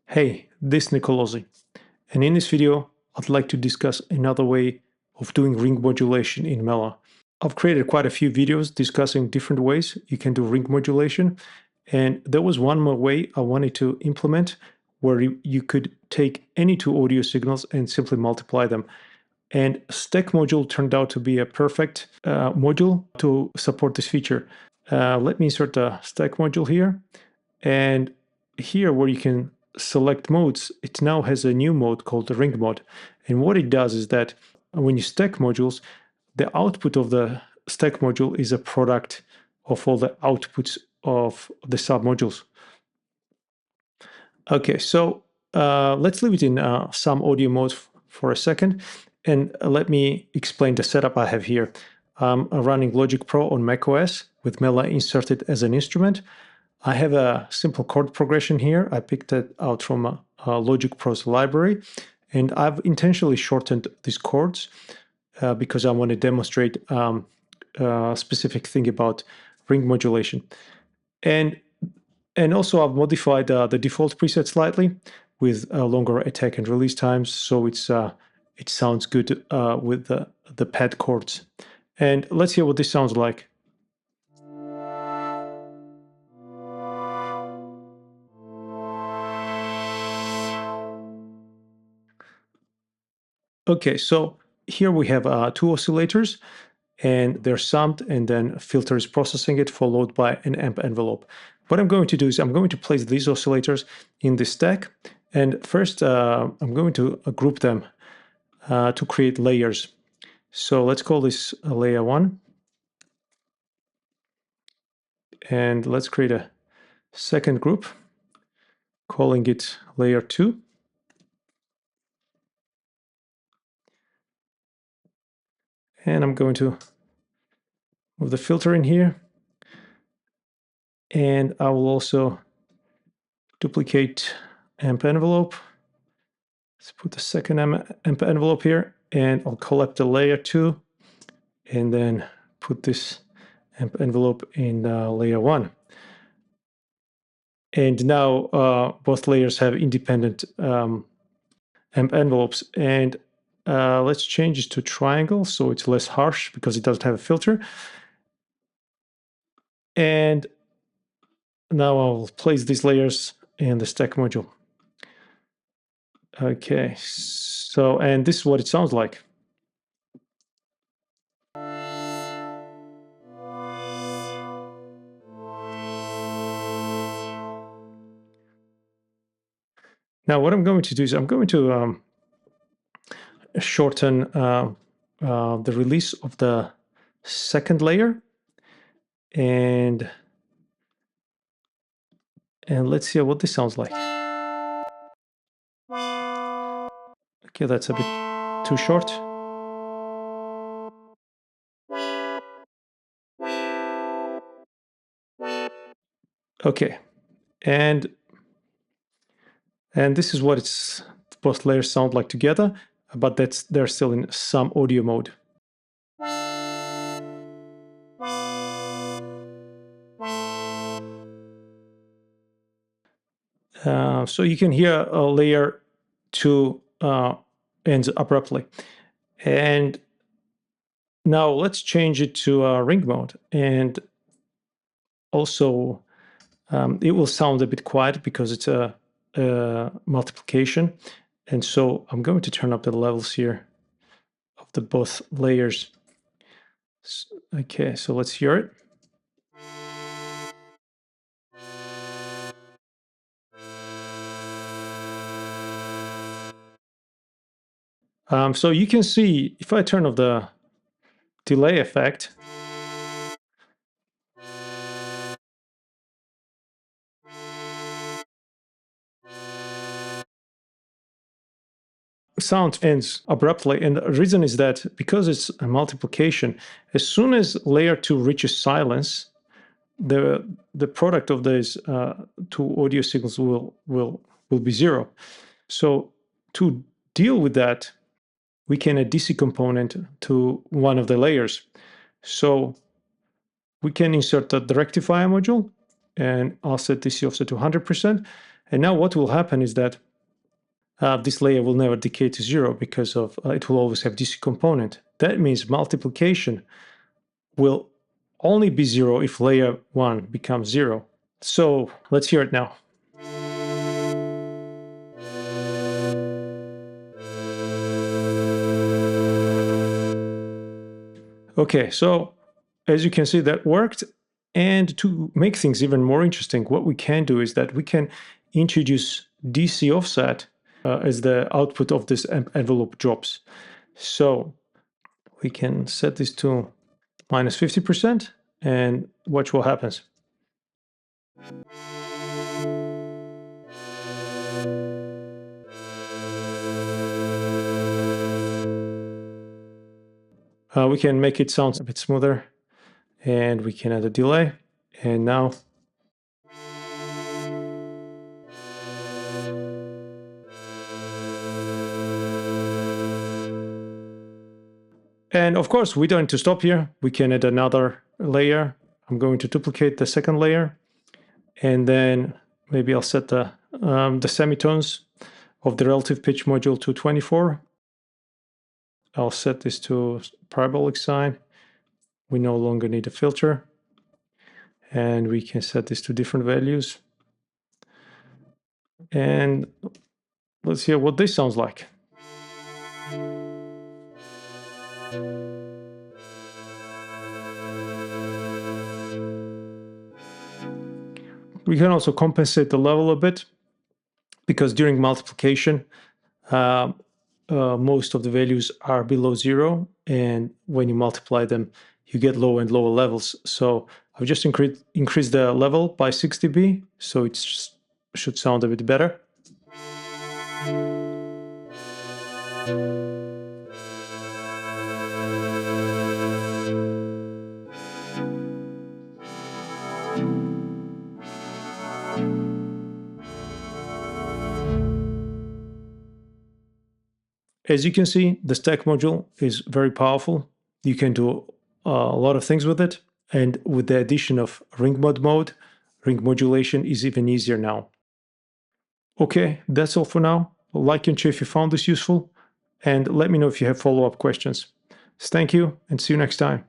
Hey, this is Nicolosi, and in this video, I'd like to discuss another way of doing ring modulation in Mela. I've created quite a few videos discussing different ways you can do ring modulation, and there was one more way I wanted to implement where you could take any two audio signals and simply multiply them. And stack module turned out to be a perfect module to support this feature. Let me insert the stack module here, and here where you can select modes, it now has a new mode called the ring mode. And what it does is that when you stack modules, the output of the stack module is a product of all the outputs of the submodules. Okay, so let's leave it in some audio mode for a second, and let me explain the setup I have here. I'm running Logic Pro on macOS with Mela inserted as an instrument. I have a simple chord progression here. I picked it out from Logic Pro's library, and I've intentionally shortened these chords because I want to demonstrate a specific thing about ring modulation. And also I've modified the default preset slightly with longer attack and release times, so it sounds good with the pad chords. And let's hear what this sounds like. Okay, so here we have two oscillators, and they're summed, and then filter is processing it, followed by an amp envelope. What I'm going to do is I'm going to place these oscillators in this stack, and first I'm going to group them to create layers. So let's call this layer 1, and let's create a second group, calling it layer 2. And I'm going to move the filter in here, and I will also duplicate amp envelope. Let's put the second amp envelope here, and I'll collect the layer 2, and then put this amp envelope in layer 1. And now both layers have independent amp envelopes. And let's change this to triangle so it's less harsh because it doesn't have a filter. And now I'll place these layers in the stack module. Okay, so, and this is what it sounds like. Now what I'm going to do is I'm going to shorten the release of the second layer, and let's see what this sounds like. Okay, that's a bit too short. Okay, and this is what both layers sound like together, but they're still in some audio mode. So you can hear layer 2 ends abruptly. And now let's change it to ring mode, and also it will sound a bit quiet because it's a multiplication. And so I'm going to turn up the levels here of the both layers. Okay, so let's hear it. So you can see if I turn off the delay effect, sound ends abruptly, and the reason is that because it's a multiplication, as soon as layer 2 reaches silence, the product of these two audio signals will be 0. So to deal with that, we can add DC component to one of the layers. So we can insert the rectifier module, and I'll set DC offset to 100%. And now what will happen is that this layer will never decay to 0 because of it will always have DC component. That means multiplication will only be 0 if layer 1 becomes 0. So let's hear it now. Okay, so as you can see, that worked. And to make things even more interesting, what we can do is that we can introduce DC offset as the output of this envelope drops. So we can set this to minus 50% and watch what happens. We can make it sound a bit smoother, and we can add a delay. And now and of course, we don't need to stop here. We can add another layer. I'm going to duplicate the second layer, and then maybe I'll set the semitones of the relative pitch module to 24. I'll set this to parabolic sine. We no longer need a filter. And we can set this to different values. And let's hear what this sounds like. We can also compensate the level a bit, because during multiplication, most of the values are below 0, and when you multiply them, you get lower and lower levels. So I've just increased the level by 6 dB, so it should sound a bit better. As you can see, the stack module is very powerful. You can do a lot of things with it. And with the addition of ring mode, ring modulation is even easier now. Okay, that's all for now. Like and share if you found this useful. And let me know if you have follow-up questions. Thank you, and see you next time.